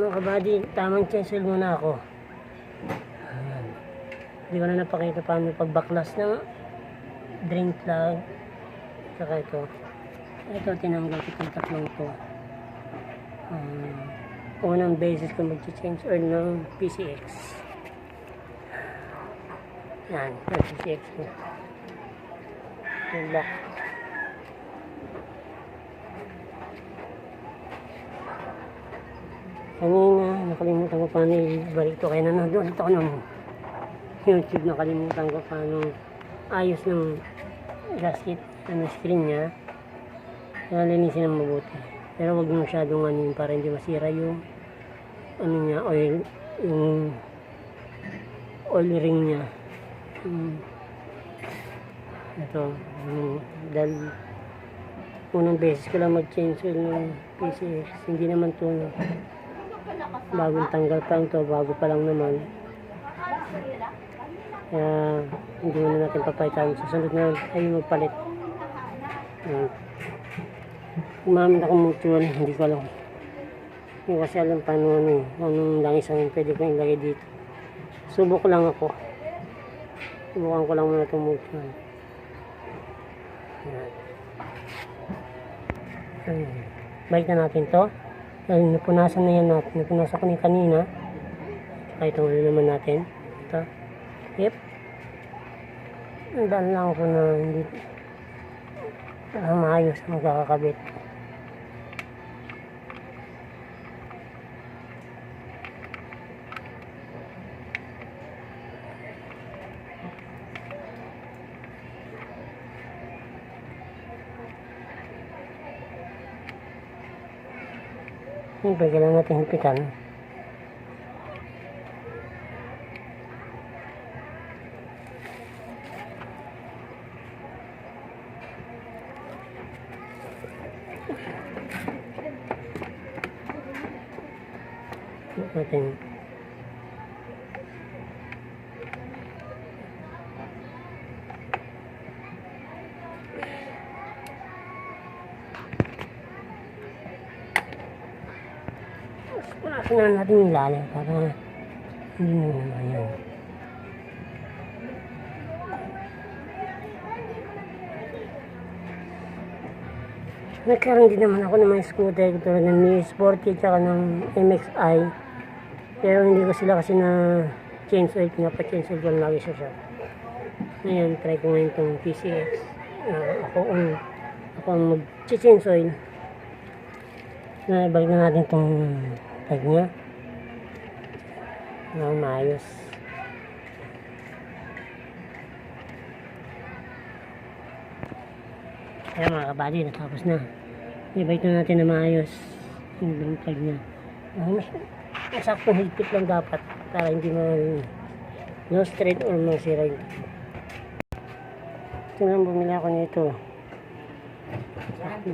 Mga kabady, tamang chancel muna ako. Ayan. Hindi ko na napakita paano pagbaklas ng drain plug. Saka ito. Ito, tinanggal ko itong tatlong ito. Unang beses ko mag-change oil ng PCX. Yan, yung PCX ko. Yung lock. Kanina, nakalimutan ko paano ibalik ito. Kaya nanonood ako ng YouTube, nakalimutan ko paano ayos ng gasket ng screen niya. Kaya linisin ng mabuti. Pero huwag masyadong anin para hindi masira yung ano niya, oil, yung oil ring niya. Ito, dahil unang beses ko lang mag-change oil ng PCX. Hindi naman ito bagong tanggal pa ito, bago pa lang naman. Kaya hindi na natin papalitan. Susunod na ay magpalit. Gumamit ako mutual, hindi ko alam. Hindi kasi alam paano anong langis ang pwede kong ilagay dito. Subok lang ako. Subukan ko lang muna itong mutual. Balik na natin to. Napunasan na yan natin. Napunasan ko na kanina. Saka itong ulo naman natin. Ito. Yep. Nandaan lang ako na hindi maayos magkakakabit. Siyempre, kailangan natin hipitan. Natin. Punasan na natin yung lalim para hindi na naman yan. Nagkaroon din naman ako ng mga scooter tulad ng Mi Sporty at saka ng MXI, pero hindi ko sila kasi na change oil, pinapa-change oil ko lagi sa shop. Ngayon, try ko ngayon itong PCX. Ako ang mag-change oil. Balik na natin itong tag niya na maayos. Kaya mga kabady, natapos na. Ibalik na natin na maayos yung tag niya. Saktong higpit lang dapat para hindi no straight or masira yun. Ito na, bumili ako nito. Sakto.